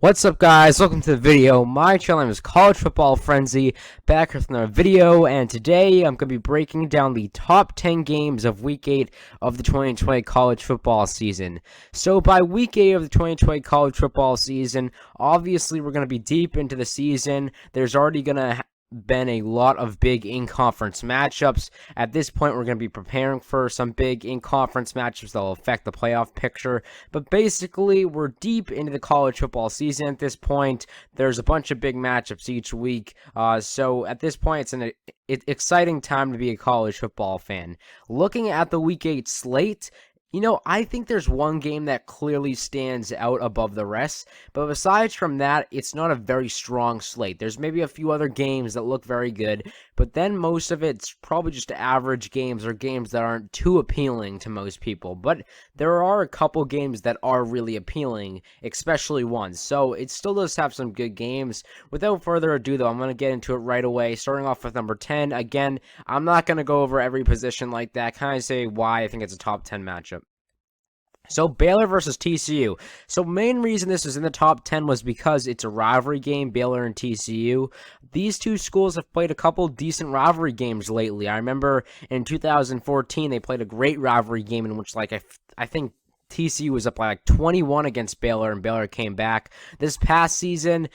What's up, guys? Welcome to the video. My channel name is College Football Frenzy, back with another video, and today I'm going to be breaking down the top 10 games of Week 8 of the 2020 college football season. So by Week 8 of the 2020 college football season, obviously we're going to be deep into the season. There's already going to been a lot of big in-conference matchups. At this point, we're going to be preparing for some big in-conference matchups that will affect the playoff picture. But basically, we're deep into the college football season at this point. There's a bunch of big matchups each week. So at this point, it's an exciting time to be a college football fan. Looking at the Week 8 slate, I think there's one game that clearly stands out above the rest, but besides from that, it's not a very strong slate. There's maybe a few other games that look very good, but then most of it's probably just average games or games that aren't too appealing to most people. But there are a couple games that are really appealing, especially one. So it still does have some good games. Without further ado, though, I'm going to get into it right away, starting off with number 10. Again, I'm not going to go over every position like that, kind of say why I think it's a top 10 matchup. So Baylor versus TCU. So main reason this is in the top 10 was because it's a rivalry game, Baylor and TCU. These two schools have played a couple decent rivalry games lately. I remember in 2014 they played a great rivalry game in which I think TCU was up by 21 against Baylor, and Baylor came back. This past season,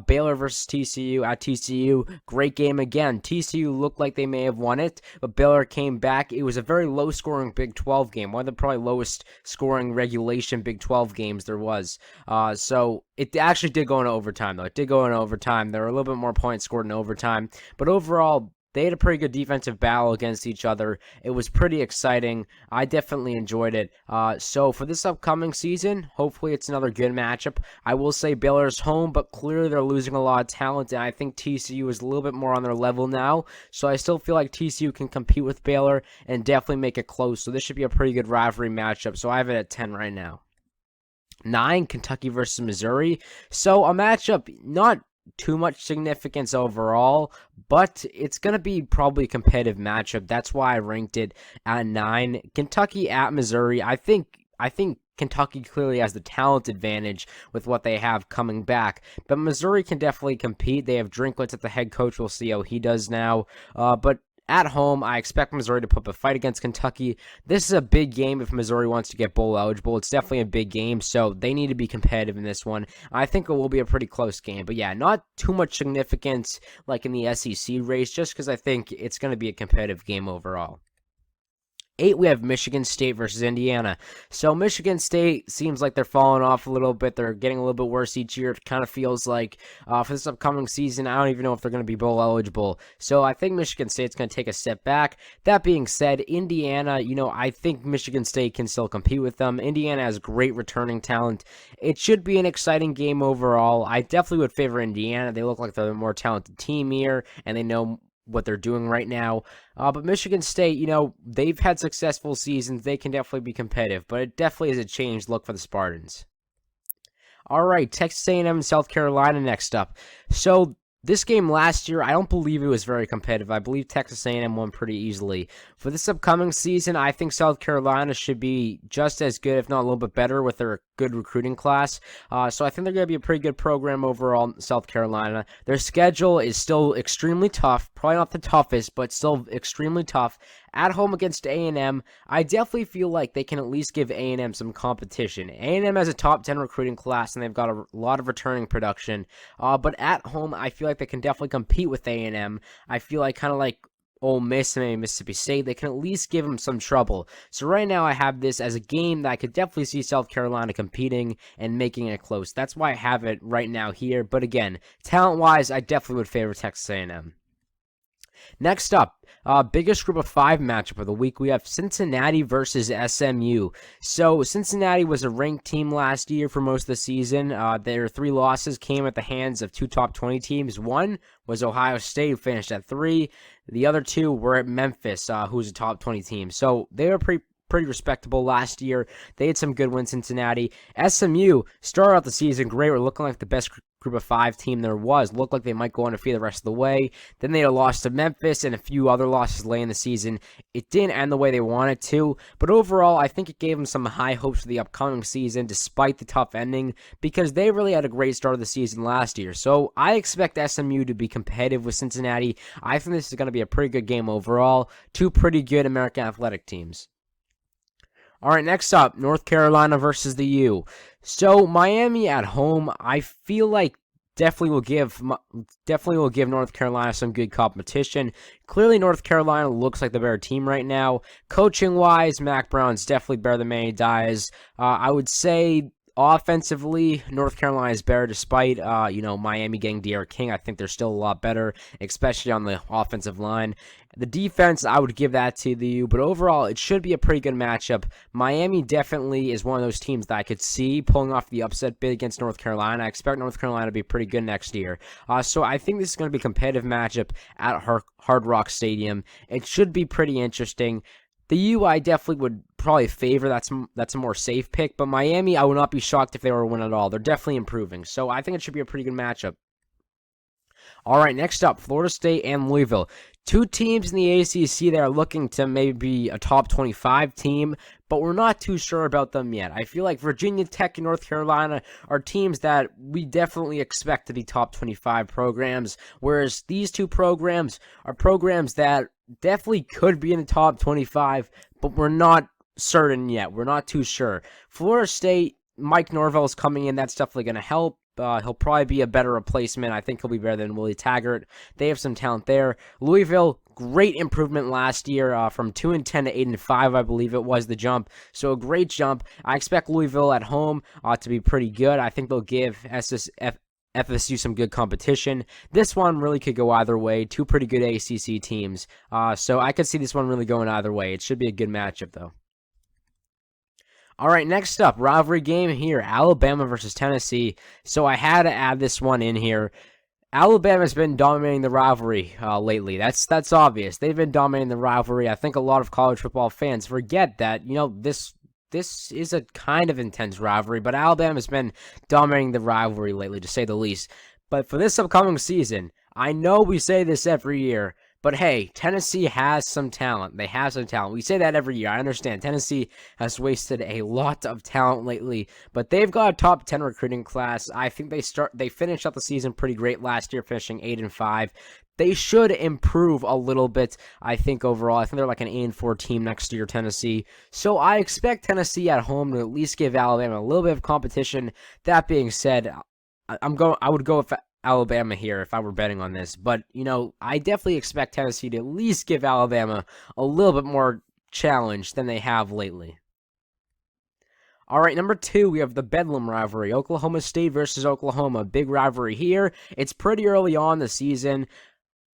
Baylor versus TCU at TCU, great game again. TCU looked like they may have won it, but Baylor came back. It was a very low-scoring Big 12 game, one of the probably lowest-scoring regulation Big 12 games there was. So it actually did go into overtime, though. It did go into overtime. There were a little bit more points scored in overtime, but overall, they had a pretty good defensive battle against each other. It was pretty exciting. I definitely enjoyed it. So for this upcoming season, hopefully it's another good matchup. I will say Baylor's home, but clearly they're losing a lot of talent, and I think TCU is a little bit more on their level now. So I still feel like TCU can compete with Baylor and definitely make it close. So this should be a pretty good rivalry matchup. So I have it at 10 right now. 9, Kentucky versus Missouri. So a matchup not too much significance overall, but it's going to be probably a competitive matchup. That's why I ranked it at 9. Kentucky at Missouri. I think Kentucky clearly has the talent advantage with what they have coming back, but Missouri can definitely compete. They have Drinkwitz at the head coach. We'll see how he does now. But at home, I expect Missouri to put up a fight against Kentucky. This is a big game if Missouri wants to get bowl eligible. It's definitely a big game, so they need to be competitive in this one. I think it will be a pretty close game. But yeah, not too much significance like in the SEC race, just because I think it's going to be a competitive game overall. 8, we have Michigan State versus Indiana. So Michigan State seems like they're falling off a little bit. They're getting a little bit worse each year. It kind of feels like for this upcoming season, I don't even know if they're going to be bowl eligible. So I think Michigan State's going to take a step back. That being said, Indiana, I think Michigan State can still compete with them. Indiana has great returning talent. It should be an exciting game overall. I definitely would favor Indiana. They look like they're the more talented team here, and they know what they're doing right now. But Michigan State, they've had successful seasons. They can definitely be competitive, but it definitely is a changed look for the Spartans. All right, Texas A&M and South Carolina next up. So this game last year, I don't believe it was very competitive. I believe Texas A&M won pretty easily. For this upcoming season, I think South Carolina should be just as good, if not a little bit better, with their good recruiting class. So I think they're going to be a pretty good program overall in South Carolina. Their schedule is still extremely tough. Probably not the toughest, but still extremely tough. At home against A&M, I definitely feel like they can at least give A&M some competition. A&M has a top 10 recruiting class, and they've got a lot of returning production. But at home, I feel like they can definitely compete with A&M. I feel like kind of like Ole Miss and maybe Mississippi State, they can at least give them some trouble. So right now I have this as a game that I could definitely see South Carolina competing and making it close. That's why I have it right now here. But again, talent-wise, I definitely would favor Texas A&M. Next up, biggest group of 5 matchup of the week, we have Cincinnati versus SMU. So Cincinnati was a ranked team last year for most of the season. Their 3 losses came at the hands of 2 top 20 teams. One was Ohio State, who finished at 3. The other 2 were at Memphis, who's a top 20 team. So they were pretty respectable last year. They had some good wins, Cincinnati. SMU started out the season great. We're looking like the best group of 5 team there was. Looked like they might go undefeated the rest of the way. Then they had lost to Memphis and a few other losses late in the season. It didn't end the way they wanted to, but overall, I think it gave them some high hopes for the upcoming season despite the tough ending, because they really had a great start of the season last year. So I expect SMU to be competitive with Cincinnati. I think this is going to be a pretty good game overall. Two pretty good American Athletic teams. All right, next up, North Carolina versus the U. So Miami at home, I feel like definitely will give North Carolina some good competition. Clearly, North Carolina looks like the better team right now. Coaching wise, Mac Brown's definitely better than Manny Diaz. I would say offensively, North Carolina is better despite, Miami getting De'Aaron King. I think they're still a lot better, especially on the offensive line. The defense, I would give that to the U, but overall, it should be a pretty good matchup. Miami definitely is one of those teams that I could see pulling off the upset bid against North Carolina. I expect North Carolina to be pretty good next year. So I think this is going to be a competitive matchup at Hard Rock Stadium. It should be pretty interesting. The U, I definitely would probably favor. That's a more safe pick. But Miami, I would not be shocked if they were to win at all. They're definitely improving. So I think it should be a pretty good matchup. All right, next up, Florida State and Louisville. Two teams in the ACC that are looking to maybe be a top 25 team, but we're not too sure about them yet. I feel like Virginia Tech and North Carolina are teams that we definitely expect to be top 25 programs, whereas these two programs are programs that definitely could be in the top 25, but we're not certain yet. We're not too sure. Florida State, Mike Norvell is coming in. That's definitely going to help. He'll probably be a better replacement. I think he'll be better than Willie Taggart. They have some talent there. Louisville, great improvement last year from 2-10 to 8-5, I believe it was the jump. So a great jump. I expect Louisville at home to be pretty good. I think they'll give FSU some good competition. This one really could go either way. Two pretty good ACC teams. So I could see this one really going either way. It should be a good matchup, though. All right, next up, rivalry game here, Alabama versus Tennessee. So I had to add this one in here. Alabama's been dominating the rivalry lately. That's obvious. They've been dominating the rivalry. I think a lot of college football fans forget that, this is a kind of intense rivalry, but Alabama's been dominating the rivalry lately, to say the least. But for this upcoming season, I know we say this every year, but hey, Tennessee has some talent. They have some talent. We say that every year. I understand. Tennessee has wasted a lot of talent lately, but they've got a top 10 recruiting class. I think they finished out the season pretty great last year, finishing 8-5. They should improve a little bit, I think, overall. I think they're like an 8-4 team next year, Tennessee. So I expect Tennessee at home to at least give Alabama a little bit of competition. That being said, I would go with Alabama here if I were betting on this. But, I definitely expect Tennessee to at least give Alabama a little bit more challenge than they have lately. All right, number 2, we have the Bedlam rivalry, Oklahoma State versus Oklahoma. Big rivalry here. It's pretty early on the season.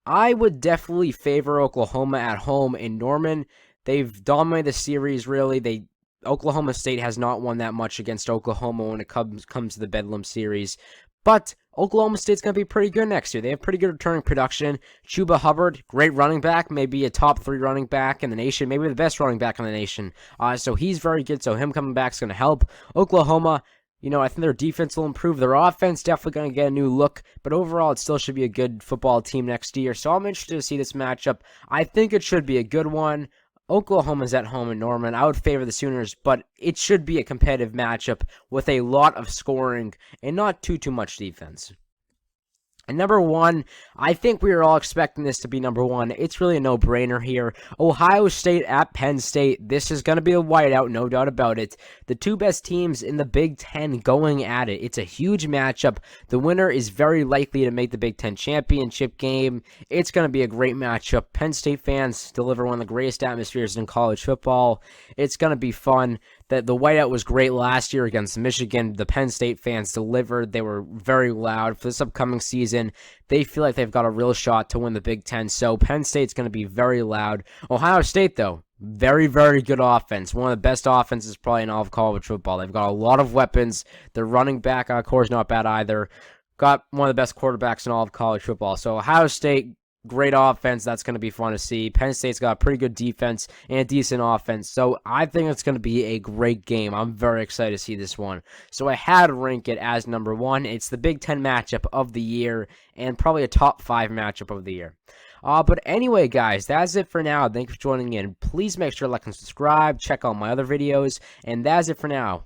I would definitely favor Oklahoma at home in Norman. They've dominated the series, really. Oklahoma State has not won that much against Oklahoma when it comes to the Bedlam series. But Oklahoma State's going to be pretty good next year. They have pretty good returning production. Chuba Hubbard, great running back, maybe a top 3 running back in the nation, maybe the best running back in the nation. So he's very good, so him coming back is going to help. Oklahoma, I think their defense will improve. Their offense definitely going to get a new look, but overall it still should be a good football team next year. So I'm interested to see this matchup. I think it should be a good one. Oklahoma's at home in Norman. I would favor the Sooners, but it should be a competitive matchup with a lot of scoring and not too much defense. And number 1, I think we were all expecting this to be number 1. It's really a no-brainer here. Ohio State at Penn State. This is going to be a whiteout, no doubt about it. The two best teams in the Big Ten going at it. It's a huge matchup. The winner is very likely to make the Big Ten championship game. It's going to be a great matchup. Penn State fans deliver one of the greatest atmospheres in college football. It's going to be fun. The whiteout was great last year against Michigan. The Penn State fans delivered. They were very loud. For this upcoming season, they feel like they've got a real shot to win the Big Ten. So Penn State's going to be very loud. Ohio State, though, very, very good offense. One of the best offenses probably in all of college football. They've got a lot of weapons. Their running back core is not bad either. Got one of the best quarterbacks in all of college football. So Ohio State, great offense. That's going to be fun to see. Penn State's got a pretty good defense and a decent offense. So I think it's going to be a great game. I'm very excited to see this one. So I had to rank it as number 1. It's the Big Ten matchup of the year and probably a top 5 matchup of the year. But anyway, guys, that's it for now. Thank you for joining in. Please make sure to like and subscribe. Check out my other videos. And that's it for now.